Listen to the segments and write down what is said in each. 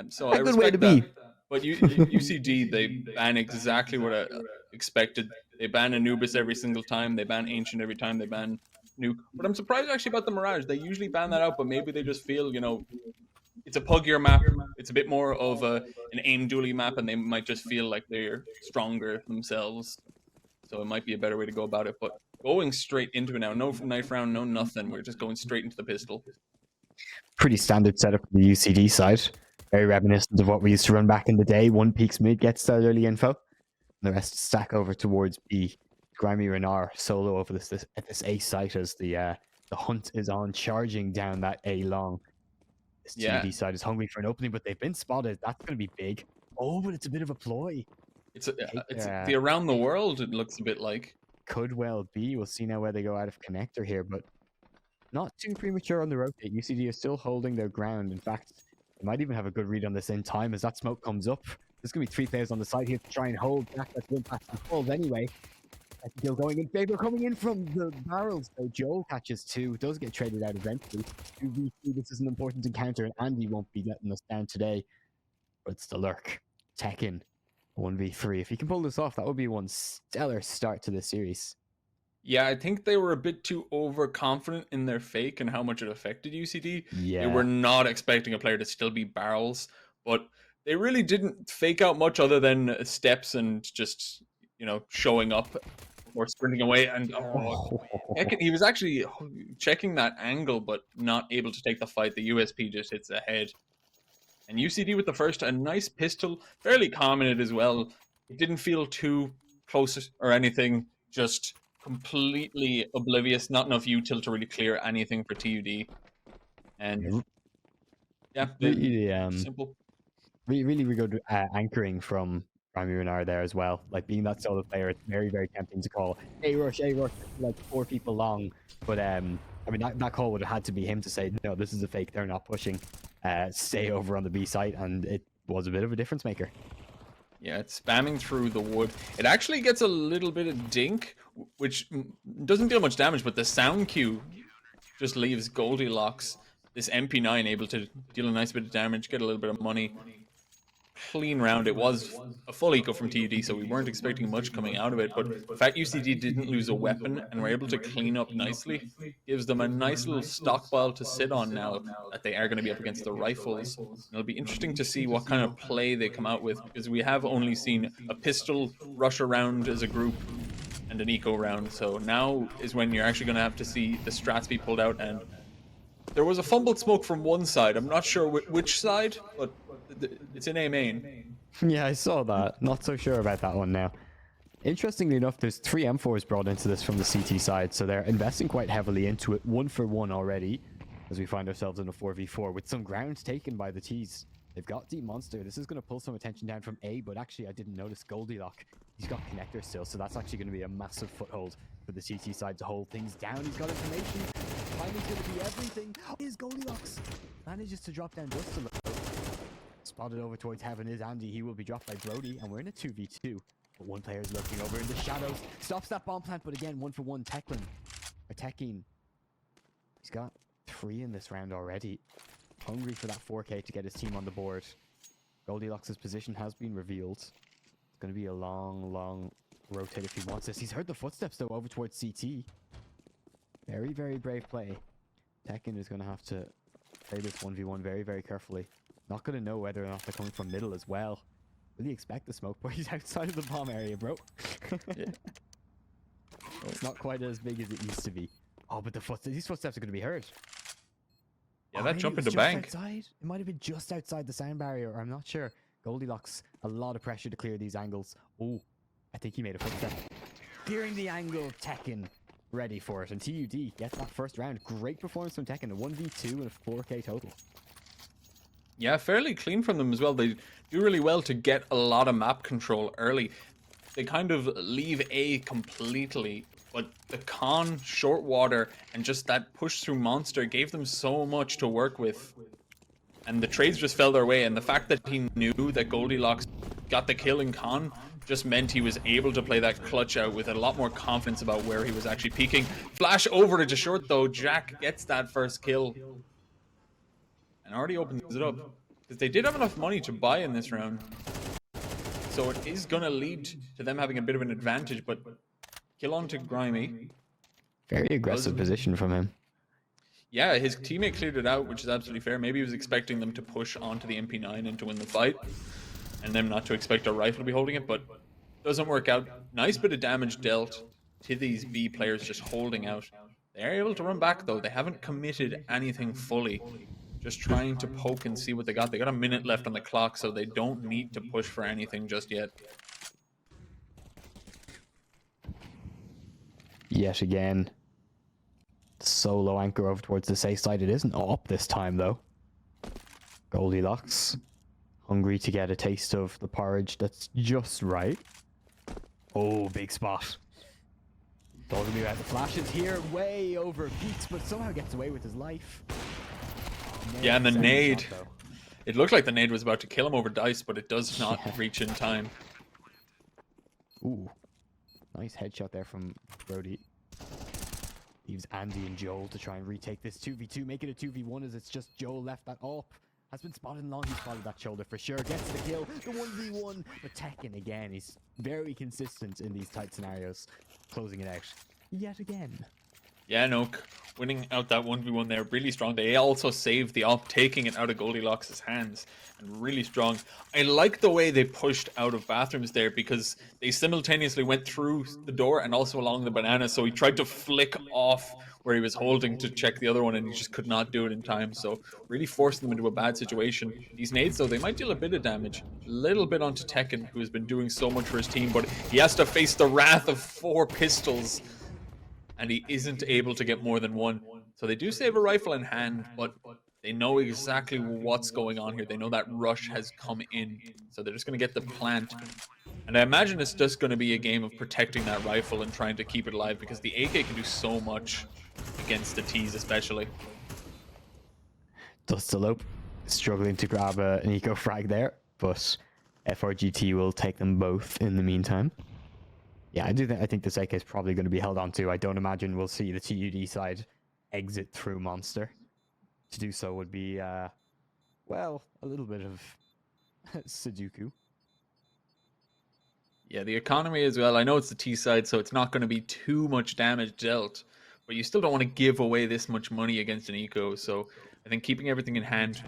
So I A good way to respect be. that. But UCD, they ban exactly what I expected. They ban Anubis every single time. They ban Ancient every time. They ban Nuke. But I'm surprised actually about the Mirage. They usually ban that out, but maybe they just feel, it's a puggier map. It's a bit more of an aim dually map, and they might just feel like they're stronger themselves. So it might be a better way to go about it. But going straight into it now, no knife round, no nothing. We're just going straight into the pistol. Pretty standard setup for the UCD side. Very reminiscent of what we used to run back in the day. One peaks mid, gets that early info. And the rest stack over towards B. Grimy Renar solo over this at this A site as the hunt is on, charging down that A long. This TUD side is hungry for an opening, but they've been spotted. That's going to be big. Oh, but it's a bit of a ploy. It's the around the world. It looks a bit like. Could well be. We'll see now where they go out of connector here, but not too premature on the rotate. UCD is still holding their ground. In fact, they might even have a good read on this in time as that smoke comes up. There's going to be 3 players on the side here to try and hold back that impact and falls anyway. Still going in favor, coming in from the barrels. So Joel catches 2, does get traded out eventually. 2v2, this is an important encounter, and Andy won't be letting us down today. But it's the lurk. Tekken, 1v3. If he can pull this off, that would be one stellar start to this series. Yeah, I think they were a bit too overconfident in their fake and how much it affected UCD. Yeah. They were not expecting a player to still be barrels, but they really didn't fake out much other than steps and just, showing up or sprinting away. And he was actually checking that angle, but not able to take the fight. The USP just hits ahead. And UCD with the first, a nice pistol, fairly calm in it as well. It didn't feel too close or anything, just completely oblivious, not enough util to really clear anything for TUD. And yeah, really, simple. Really good anchoring from Grimy Renar there as well. Like being that solo player, it's very, very tempting to call A-Rush, like 4 people long. But I mean, that call would have had to be him to say, no, this is a fake, they're not pushing. Stay over on the B site, and it was a bit of a difference maker. Yeah, it's spamming through the wood. It actually gets a little bit of dink, which doesn't deal much damage, but the sound cue just leaves Goldilocks, this MP9, able to deal a nice bit of damage, get a little bit of money. Clean round. It was a full eco from TUD, so we weren't expecting much coming out of it, but the fact UCD didn't lose a weapon and were able to clean up nicely gives them a nice little stockpile to sit on now that they are going to be up against the rifles. And it'll be interesting to see what kind of play they come out with, because we have only seen a pistol rush around as a group and an eco round, so now is when you're actually going to have to see the strats be pulled out. And there was a fumbled smoke from one side. I'm not sure which side, but it's in A main. Yeah, I saw that. Not so sure about that one now. Interestingly enough, there's 3 M4s brought into this from the CT side, so they're investing quite heavily into it, 1 for 1 already, as we find ourselves in a 4v4 with some ground taken by the Ts. They've got Deep Monster. This is going to pull some attention down from A, but actually I didn't notice Goldilocks. He's got connector still, so that's actually going to be a massive foothold for the CT side to hold things down. He's got information. Timing's going to be everything. Is Goldilocks manages to drop down just a little. Spotted over towards Heaven is Andy. He will be dropped by Brody, and we're in a 2v2. But one player is lurking over in the shadows. Stops that bomb plant, but again, 1 for 1. Tekken. He's got 3 in this round already. Hungry for that 4K to get his team on the board. Goldilocks' position has been revealed. It's going to be a long rotate if he wants this. He's heard the footsteps, though, over towards CT. Very, very brave play. Tekken is going to have to play this 1v1 very, very carefully. Not going to know whether or not they're coming from middle as well. Really expect the smoke, but he's outside of the bomb area, bro. Yeah. It's not quite as big as it used to be. Oh, but these footsteps are going to be heard. Yeah, that jump in the bank. Outside? It might have been just outside the sound barrier, or I'm not sure. Goldilocks, a lot of pressure to clear these angles. Oh, I think he made a footstep. Clearing the angle, Tekken ready for it. And TUD gets that first round. Great performance from Tekken, a 1v2 and a 4K total. Yeah, fairly clean from them as well. They do really well to get a lot of map control early. They kind of leave A completely, but the con, short water, and just that push through monster gave them so much to work with. And the trades just fell their way, and the fact that he knew that Goldilocks got the kill in con just meant he was able to play that clutch out with a lot more confidence about where he was actually peaking. Flash over to short though, Jack gets that first kill. And already opens it up. Because they did have enough money to buy in this round. So it is going to lead to them having a bit of an advantage, but kill on to Grimy. Very aggressive position from him. Yeah, his teammate cleared it out, which is absolutely fair. Maybe he was expecting them to push onto the MP9 and to win the fight, and them not to expect a rifle to be holding it, but doesn't work out. Nice bit of damage dealt to these B players just holding out. They're able to run back though. They haven't committed anything fully. Just trying to poke and see what they got. They got a minute left on the clock, so they don't need to push for anything just yet. Yet again, solo anchor over towards the safe side. It isn't up this time though. Goldilocks, hungry to get a taste of the porridge that's just right. Oh, big spot. Talking to me about the flashes here, way over peaks, but somehow gets away with his life. Yeah, and the nade. It looked like the nade was about to kill him over dice, but it does not reach in time. Ooh, nice headshot there from Brody. Leaves Andy and Joel to try and retake this 2v2, make it a 2v1 as it's just Joel left that up. Has been spotted long, he's spotted that shoulder for sure, gets the kill, the 1v1, but Tekken again, he's very consistent in these tight scenarios, closing it out yet again. Yeah, no, winning out that 1v1 there, really strong. They also saved the op, taking it out of Goldilocks' hands, and really strong. I like the way they pushed out of bathrooms there, because they simultaneously went through the door and also along the banana, so he tried to flick off where he was holding to check the other one, and he just could not do it in time, so really forced them into a bad situation. These nades, though, they might deal a bit of damage. A little bit onto Tekken, who has been doing so much for his team, but he has to face the wrath of 4 pistols, and he isn't able to get more than one. So they do save a rifle in hand, but they know exactly what's going on here. They know that rush has come in, so they're just going to get the plant. And I imagine it's just going to be a game of protecting that rifle and trying to keep it alive, because the AK can do so much against the T's especially. Dustalope struggling to grab an eco frag there, but FRGT will take them both in the meantime. Yeah, I think this AK is probably going to be held on to. I don't imagine we'll see the TUD side exit through Monster. To do so would be, well, a little bit of Sudoku. Yeah, the economy as well. I know it's the T side, so it's not going to be too much damage dealt, but you still don't want to give away this much money against an eco. So I think keeping everything in hand,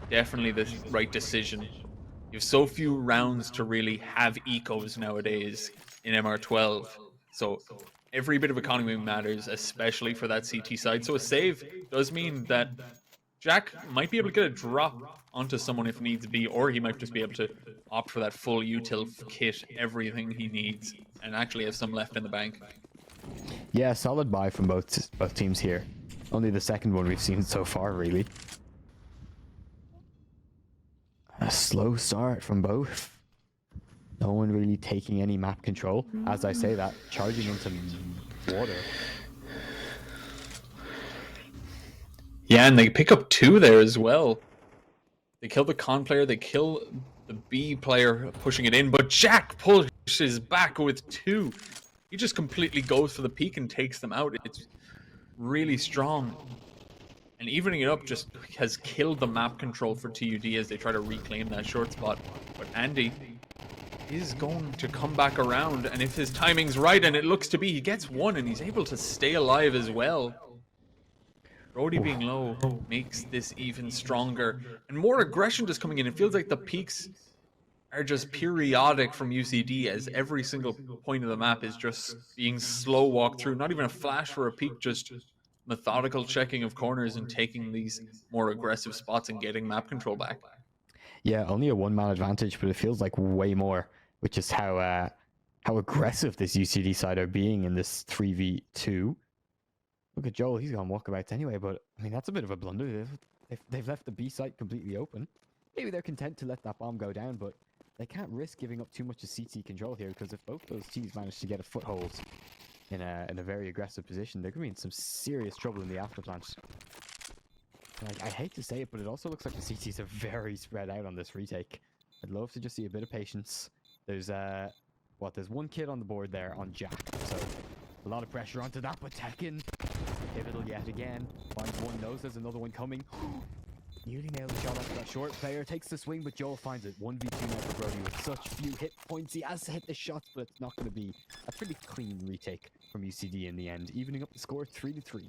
definitely the right decision. You have so few rounds to really have ecos nowadays in MR12, so every bit of economy matters, especially for that CT side. So a save does mean that Jack might be able to get a drop onto someone if needs be, or he might just be able to opt for that full util kit, everything he needs, and actually have some left in the bank. Yeah, solid buy from both teams here. Only the second one we've seen so far, really. A slow start from both. No one really taking any map control. As I say that, charging into water. Yeah, and they pick up 2 there as well. They kill the con player, they kill the B player pushing it in, but Jack pushes back with 2. He just completely goes for the peak and takes them out. It's really strong. And evening it up just has killed the map control for TUD as they try to reclaim that short spot. But Andy is going to come back around, and if his timing's right, and it looks to be, he gets 1 and he's able to stay alive as well. Brody being low makes this even stronger, and more aggression just coming in. It feels like the peaks are just periodic from UCD, as every single point of the map is just being slow walked through. Not even a flash for a peak, just methodical checking of corners and taking these more aggressive spots and getting map control back. Yeah, only a 1-man advantage, but it feels like way more, which is how aggressive this UCD side are being in this 3v2. Look at Joel, he's gone walkabouts anyway, but I mean, that's a bit of a blunder. They've left the B site completely open. Maybe they're content to let that bomb go down, but they can't risk giving up too much of CT control here, because if both those teams manage to get a foothold in a very aggressive position, they're going to be in some serious trouble in the afterplant. I hate to say it, but it also looks like the CTs are very spread out on this retake. I'd love to just see a bit of patience. There's there's 1 kid on the board there on Jack, so a lot of pressure onto that, but Tekken, pivotal yet again, finds one, knows there's another one coming. Nearly nailed the shot after that short. Player takes the swing, but Joel finds it. 1v2 now for Brody with such few hit points. He has to hit the shots, but it's not going to be a pretty clean retake from UCD in the end, evening up the score 3-3.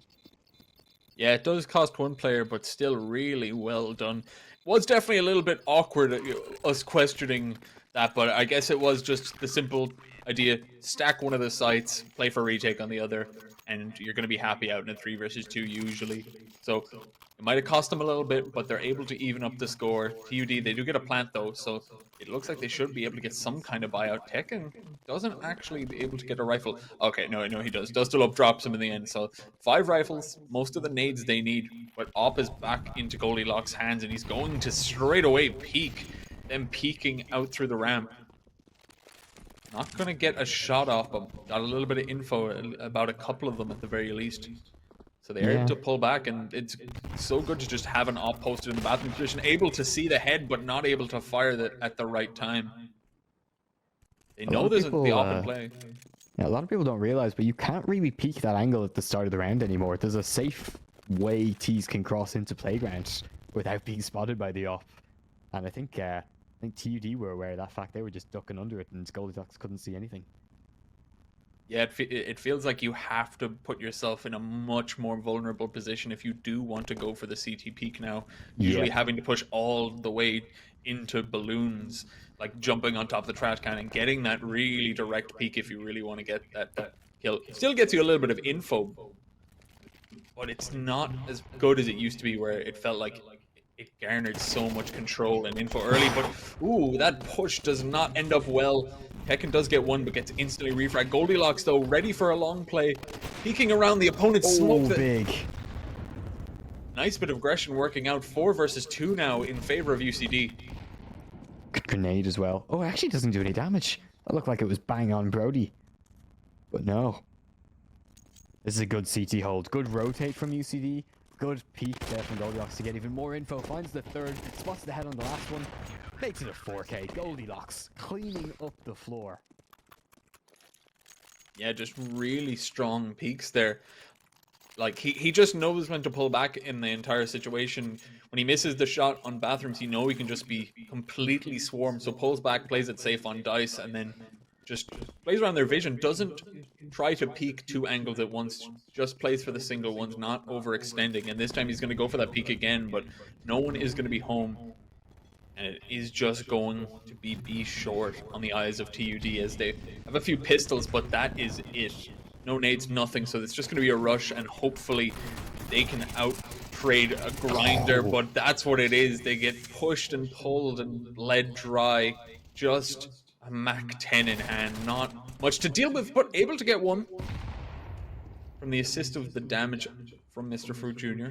Yeah, it does cost one player, but still really well done. Was definitely a little bit awkward, us questioning that, but I guess it was just the simple idea: stack one of the sites, play for retake on the other, and you're going to be happy out in a 3 versus 2 usually. So it might have cost them a little bit, but they're able to even up the score. TUD, they do get a plant though, so it looks like they should be able to get some kind of buyout. Tekken doesn't actually be able to get a rifle. Okay, no, he does. Does still up drops him in the end. So 5 rifles, most of the nades they need, but Op is back into Goldilocks' hands, and he's going to straight away peek. Them peeking out through the ramp. Not going to get a shot off, but got a little bit of info about a couple of them at the very least. So they're able to pull back, and it's so good to just have an Op posted in the bathroom position, able to see the head, but not able to fire at the right time. They know there's the Op in play. Yeah, a lot of people don't realize, but you can't really peek that angle at the start of the round anymore. There's a safe way T's can cross into playground without being spotted by the Op. And I think TUD were aware of that fact. They were just ducking under it, and Goldilocks couldn't see anything. Yeah, it feels like you have to put yourself in a much more vulnerable position if you do want to go for the CT peak now. Usually having to push all the way into balloons, like jumping on top of the trash can and getting that really direct peak if you really want to get that kill. Still gets you a little bit of info, but it's not as good as it used to be, where it felt like it garnered so much control and info early. But ooh, that push does not end up well. Tekken does get one, but gets instantly refragged. Goldilocks, though, ready for a long play. Peeking around the opponent's smoke. Big. Nice bit of aggression working out. 4 versus 2 now in favor of UCD. Good grenade as well. Oh, it actually doesn't do any damage. That looked like it was bang on Brody. But no. This is a good CT hold. Good rotate from UCD. Good peek there from Goldilocks to get even more info. Finds the third. Spots the head on the last one. Makes it a 4K. Goldilocks cleaning up the floor. Yeah, just really strong peaks there. Like, he just knows when to pull back in the entire situation. When he misses the shot on bathrooms, he knows he can just be completely swarmed. So pulls back, plays it safe on dice, and then just plays around their vision. Doesn't try to peek 2 angles at once. Just plays for the single ones, not overextending. And this time he's going to go for that peek again, but no one is going to be home. And it is just going to be B short on the eyes of TUD, as they have a few pistols, but that is it. No nades, nothing, so it's just going to be a rush, and hopefully they can out-trade a grinder, but that's what it is. They get pushed and pulled and bled dry. Just a Mac 10 in hand. Not much to deal with, but able to get one from the assist of the damage from Mr. Fruit Jr.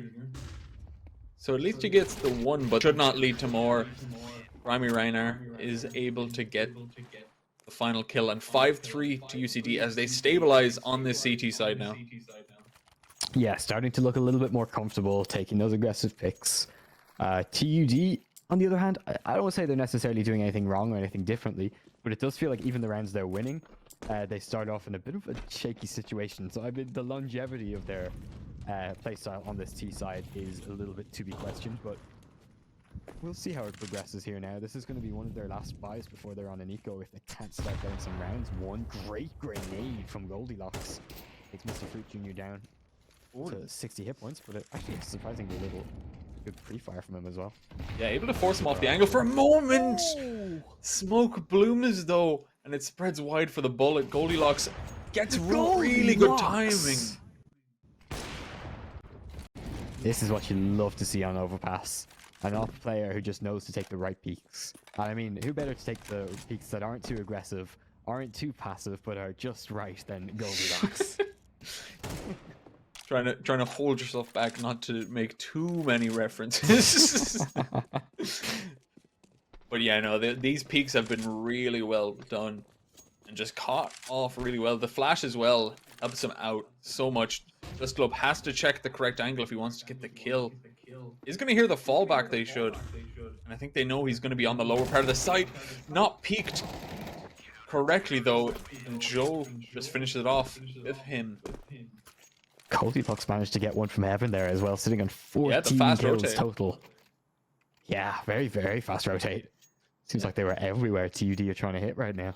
So at least he gets the one, but should not lead to more. Rami Reinar is able to get the final kill, and 5-3 to UCD as they stabilize on this CT side now. Yeah, starting to look a little bit more comfortable taking those aggressive picks. TUD, on the other hand, I don't want to say they're necessarily doing anything wrong or anything differently, but it does feel like even the rounds they're winning, they start off in a bit of a shaky situation. So I mean, the longevity of their playstyle on this T side is a little bit to be questioned, but we'll see how it progresses here now. This is going to be one of their last buys before they're on an eco if they can't start getting some rounds. One great grenade from Goldilocks takes Mr. Fruit Jr. down to 60 hit points, but it actually is surprisingly little good pre-fire from him as well. Yeah, able to force him off the angle for a moment. Smoke blooms though, and it spreads wide for the bullet. Goldilocks gets really good timing. This is what you love to see on Overpass. An off player who just knows to take the right peaks. And I mean, who better to take the peaks that aren't too aggressive, aren't too passive, but are just right than Goldilocks. trying to hold yourself back not to make too many references. But yeah, no, these peaks have been really well done and just caught off really well. The flash as well helps him out so much. Just Globe has to check the correct angle if he wants to get the kill. He's going to hear the fallback, they should. And I think they know he's going to be on the lower part of the site. Not peaked correctly, though. And Joe just finishes it off with him. Goldilocks managed to get one from heaven there as well, sitting on 14 kills total. Yeah, very, very fast rotate. Seems like they were everywhere TUD are trying to hit right now.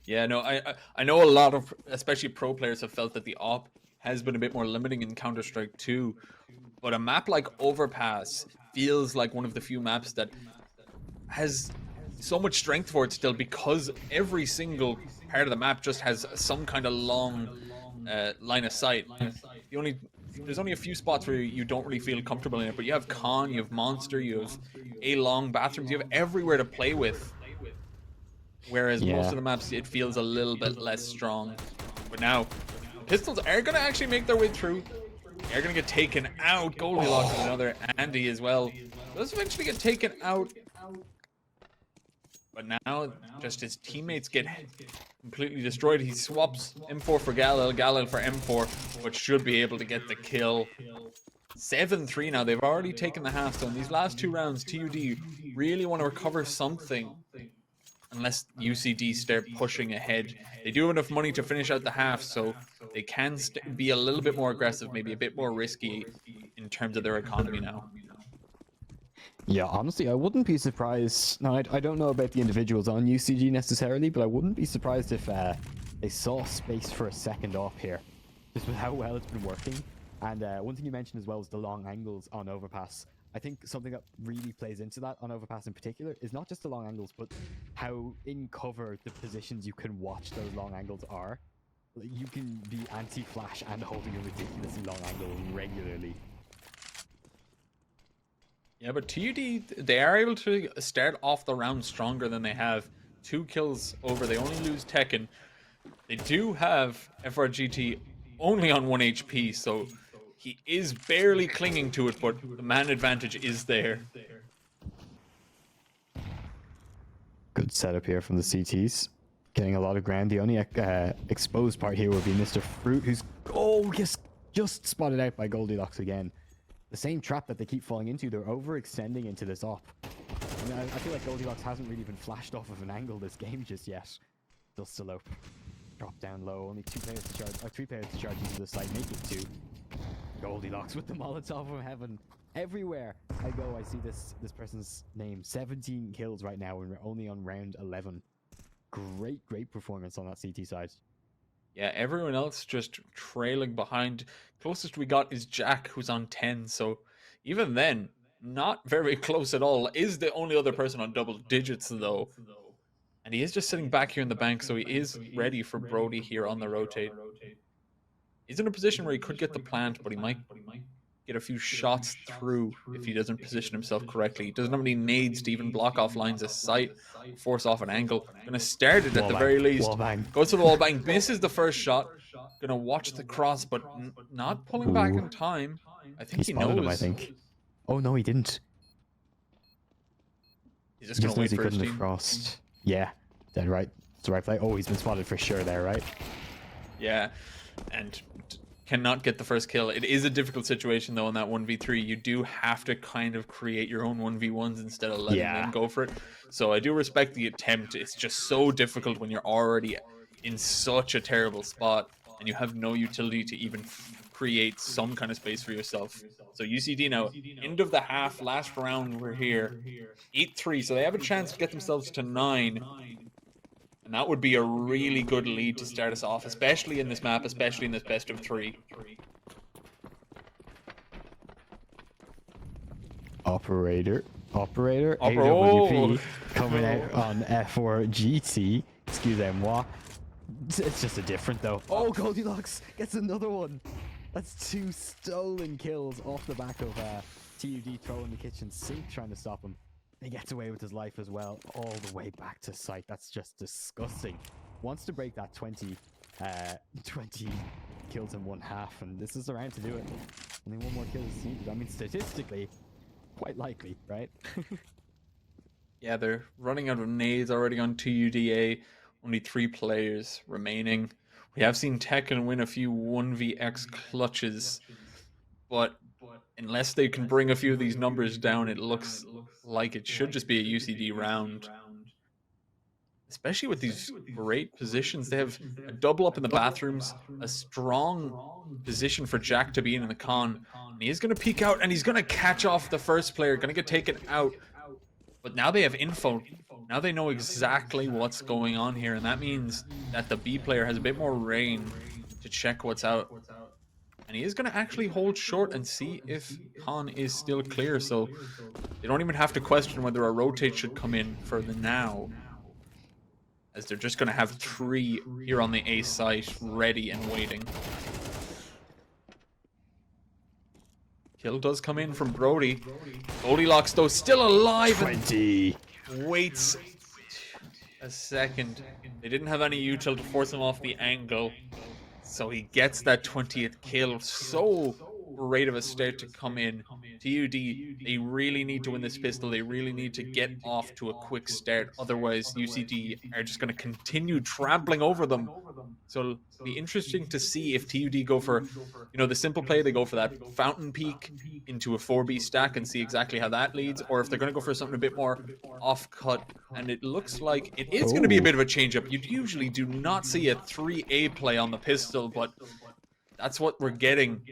Yeah, no, I know a lot of, especially pro players, have felt that the op has been a bit more limiting in Counter-Strike 2, but a map like Overpass feels like one of the few maps that has so much strength for it still, because every single part of the map just has some kind of long line of sight. The only There's only a few spots where you don't really feel comfortable in it, but you have Con, you have Monster, you have A long bathrooms, you have everywhere to play with. Whereas most Yeah. of the maps, it feels a little bit less strong. But now, Pistols are going to actually make their way through. They're going to get taken out. Goldilocks with another Andy as well. Does eventually get taken out. But now, just his teammates get completely destroyed. He swaps M4 for Galil, Galil for M4, but should be able to get the kill. 7-3 now. They've already taken the half. So in these last 2 rounds, TUD really want to recover something. Unless UCD start pushing ahead. They do have enough money to finish out the half, so they can be a little bit more aggressive, maybe a bit more risky in terms of their economy now. Yeah, honestly, I wouldn't be surprised. Now, I don't know about the individuals on UCG necessarily, but I wouldn't be surprised if they saw space for a second off here, just with how well it's been working. And one thing you mentioned as well is the long angles on Overpass. I think something that really plays into that on Overpass in particular is not just the long angles, but how in cover the positions you can watch those long angles are. Like, you can be anti-flash and holding a ridiculously long angle regularly. Yeah, but TUD, they are able to start off the round stronger than they have. 2 kills over. They only lose Tekken. They do have FRGT only on 1 HP, so he is barely clinging to it, but the man advantage is there. Good setup here from the CTs. Getting a lot of ground. The only exposed part here would be Mr. Fruit, who's just spotted out by Goldilocks again. The same trap that they keep falling into. They're overextending into this op. I mean, I feel like Goldilocks hasn't really been flashed off of an angle this game just yet. Still Slope. Drop down low. Only 3 players to charge into the site. Make it 2. Goldilocks with the Molotov from heaven. Everywhere I go, I see this person's name. 17 kills right now, and we're only on round 11. Great performance on that CT side. Yeah, everyone else just trailing behind. Closest we got is Jack, who's on 10. So even then, not very close at all. Is the only other person on double digits, though. And he is just sitting back here in the bank, so he is ready for Brody here on the rotate. He's in a position where he could get the plant, but he might get a few shots through if he doesn't position himself correctly. He doesn't have any nades to even block off lines of sight, force off an angle. Gonna start it at the very least. Goes to the wall bang, misses the first shot. Gonna watch the cross, but not pulling back in time. I think he knows. Him, I think. Oh no, he didn't. He's just gonna wait for his team. Crossed. Yeah, dead right. It's the right play. Oh, he's been spotted for sure there, right? Yeah, and cannot get the first kill. It is a difficult situation though in that 1v3. You do have to kind of create your own 1v1s instead of letting them go for it. So I do respect the attempt. It's just so difficult when you're already in such a terrible spot and you have no utility to even create some kind of space for yourself. So UCD now, end of the half, last round, we're here. 8-3, so they have a chance to get themselves to 9. And that would be a really good lead to start us off, especially in this map, especially in this best of 3. Operator, AWP coming out on F4GT. Excusez-moi. It's just a different though. Oh, Goldilocks gets another one. That's 2 stolen kills off the back of TUD throwing the kitchen sink trying to stop him. He gets away with his life as well, all the way back to site. That's just disgusting. Wants to break that 20 kills in 1 half, and this is the round to do it. Only 1 more kill is needed. I mean, statistically, quite likely, right? Yeah, they're running out of nades already on TUDA. Only 3 players remaining. We have seen Tekken win a few 1vx clutches, but unless they can bring a few of these numbers down, it looks like it should just be a UCD round. Especially with these great positions. They have a double up in the bathrooms, a strong position for Jack to be in the con. And he is going to peek out, and he's going to catch off the first player, going to get taken out. But now they have info. Now they know exactly what's going on here, and that means that the B player has a bit more rain to check what's out. And he is going to actually hold short and see if Khan is still clear, so they don't even have to question whether a rotate should come in for the now, as they're just going to have 3 here on the A site ready and waiting. Kill does come in from Brody. Goldilocks, though, still alive. 20. Waits a second. They didn't have any util to force him off the angle. So he gets that 20th kill. So great of a start to come in. TUD, they really need to win this pistol. They really need to get off to a quick start. Otherwise, UCD are just going to continue trampling over them. So it'll be interesting to see if TUD go for, the simple play. They go for that fountain peak into a 4B stack and see exactly how that leads. Or if they're going to go for something a bit more off-cut. And it looks like it is going to be a bit of a change-up. You usually do not see a 3A play on the pistol, but that's what we're getting.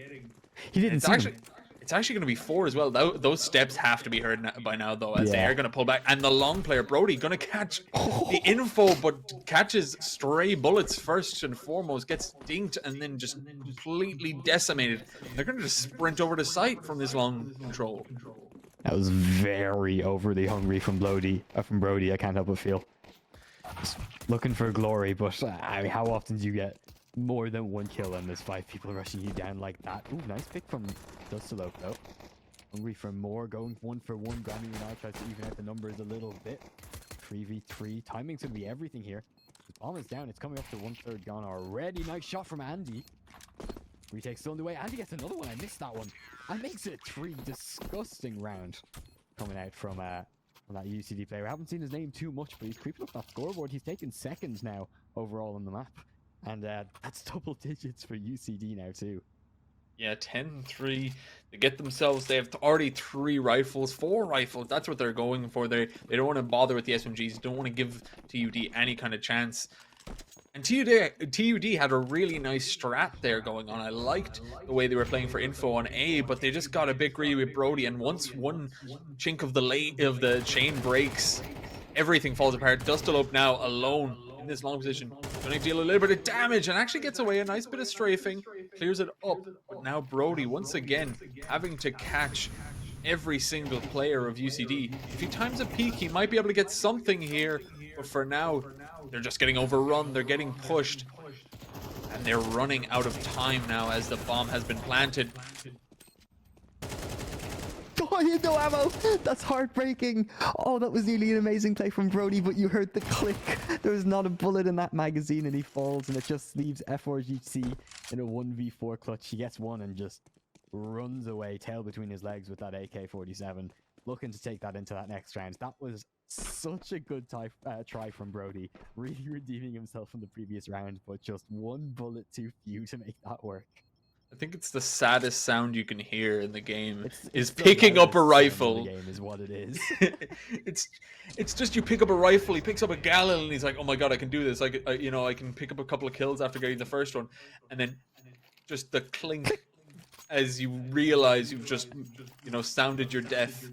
He didn't see him. It's actually going to be 4 as well. Those steps have to be heard by now, though, as they are going to pull back. And the long player, Brody, going to catch the info, but catches stray bullets first and foremost, gets dinked, and then just completely decimated. They're going to just sprint over the site from this long control. That was very overly hungry from Brody. I can't help but feel. Just looking for glory, but I mean, how often do you get more than 1 kill and there's 5 people rushing you down like that? Ooh, nice pick from Dustalope though. Hungry for more, going 1 for 1. Grammy now tries to even out the numbers a little bit. 3v3. Timing's gonna be everything here. The bomb is down. It's coming up to 1/3 gone already. Nice shot from Andy. Retake still in the way. Andy gets another one. I missed that one. And makes it 3. Disgusting round coming out from that UCD player. I haven't seen his name too much, but he's creeping up that scoreboard. He's taken seconds now overall on the map. And that's double digits for UCD now too. Yeah, 10-3. They get themselves, they have already 3 rifles, 4 rifles. That's what they're going for. They don't want to bother with the SMGs. Don't want to give TUD any kind of chance. And TUD had a really nice strat there going on. I liked the way they were playing for info on A, but they just got a bit greedy with Brody. And once one chink of the chain breaks, everything falls apart. Dustalope now alone in this long position, going to deal a little bit of damage and actually gets away. A nice bit of strafing, clears it up. But now Brody, once again, having to catch every single player of UCD. If he times a peak, he might be able to get something here. But for now, they're just getting overrun. They're getting pushed. And they're running out of time now as the bomb has been planted. Oh, he had no ammo. That's heartbreaking. Oh, that was nearly an amazing play from Brody, but you heard the click. There was not a bullet in that magazine, and he falls, and it just leaves F4GC in a 1v4 clutch. He gets one and just runs away, tail between his legs with that AK-47, looking to take that into that next round. That was such a good try from Brody, really redeeming himself from the previous round, but just 1 bullet too few to make that work. I think it's the saddest sound you can hear in the game is picking up a rifle. The game is what it is. It's just you pick up a rifle. He picks up a Galil and he's like, "Oh my god, I can do this! I can pick up a couple of kills after getting the first one," and then just the clink as you realize you've just sounded your death.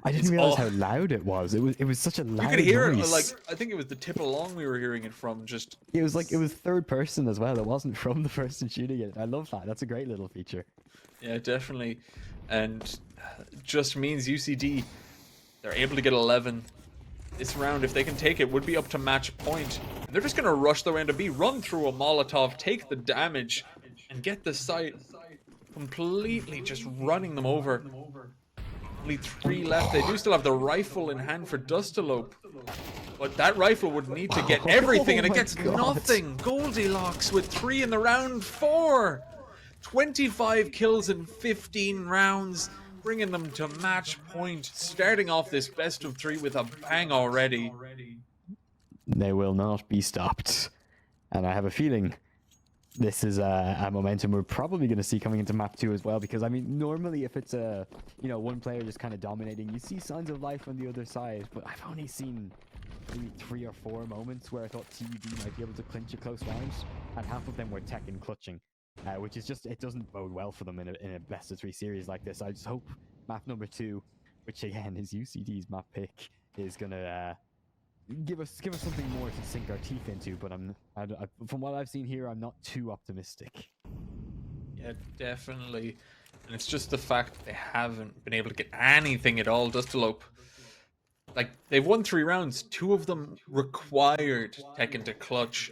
I didn't realize how loud it was. It was such a loud. You could hear noise. it like I think it was the tip along we were hearing it from. Just it was third person as well. It wasn't from the person shooting it. I love that. That's a great little feature. Yeah, definitely, and just means UCD they're able to get 11 this round. If they can take it, would be up to match point. And they're just gonna rush their way into B, run through a Molotov, take the damage, and get the site completely just running them over. Only 3 left. They do still have the rifle in hand for Dustalope, but that rifle would need to get everything, and it gets nothing. Goldilocks with 3 in the round 4. 25 kills in 15 rounds, bringing them to match point, starting off this best of 3 with a bang already. They will not be stopped, and I have a feeling this is a momentum we're probably going to see coming into map 2 as well, because I mean normally if it's a one player just kind of dominating, you see signs of life on the other side, but I've only seen maybe 3 or 4 moments where I thought TUD might be able to clinch a close round, and half of them were Tekken clutching, which is just, it doesn't bode well for them in a best of 3 series like this. I just hope map number 2 which again is UCD's map pick, is gonna give us something more to sink our teeth into. But from what I've seen here, I'm not too optimistic. Yeah, definitely. And it's just the fact they haven't been able to get anything at all. Dustalope, like, they've won 3 rounds. 2 of them required Tekken to clutch.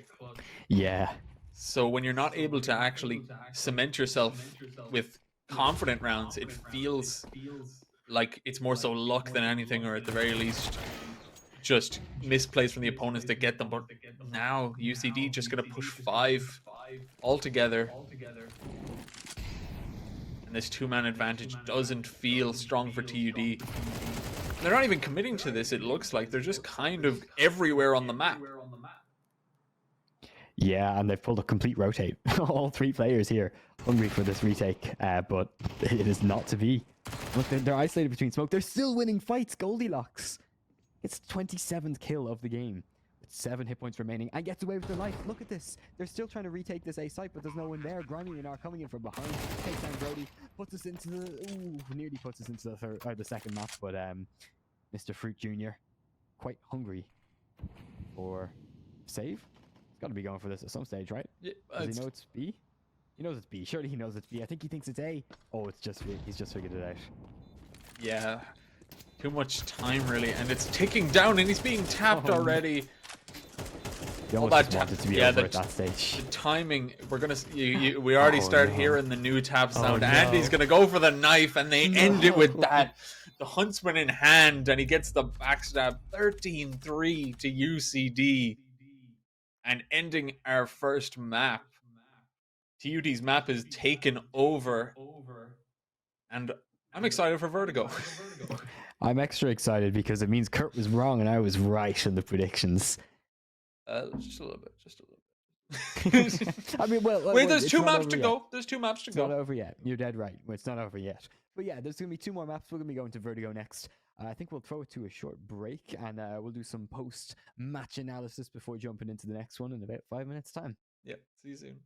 Yeah. So when you're not able to actually cement yourself with confident rounds, it feels like it's more so luck than anything, or at the very least, just misplays from the opponents that get them. But now UCD just going to push 5 altogether. And this 2-man advantage doesn't feel strong for TUD. They're not even committing to this, it looks like. They're just kind of everywhere on the map. Yeah, and they've pulled a complete rotate. All 3 players here hungry for this retake, but it is not to be. Look, they're isolated between smoke. They're still winning fights. Goldilocks. It's 27th kill of the game with 7 hit points remaining and gets away with their life. Look at this. They're still trying to retake this A site, but there's no one there. Grimy and are coming in from behind. Takes down Brody. Puts us into the... Ooh, nearly puts us into the second map, but Mr. Fruit Jr. quite hungry for save. Got to be going for this at some stage, right? Yeah, does he know it's B? He knows it's B. Surely he knows it's B. I think he thinks it's A. Oh, it's just he's just figured it out. Yeah, too much time really, and it's ticking down, and he's being tapped already. You almost just want it to be over at that stage. The timing, we're gonna we already start hearing the new tap sound. Andy's gonna go for the knife, and they end it with that. The Huntsman in hand, and he gets the backstab. 13-3 to UCD. And ending our first map. TUD's map is taken over. And I'm excited for Vertigo. I'm extra excited because it means Kurt was wrong and I was right in the predictions. Just a little bit. I mean, well, wait, there's 2 maps to go. There's 2 maps to go. It's not over yet. You're dead right. It's not over yet. But yeah, there's going to be 2 more maps. We're going to be going to Vertigo next. I think we'll throw it to a short break and we'll do some post-match analysis before jumping into the next one in about 5 minutes' time. Yep, see you soon.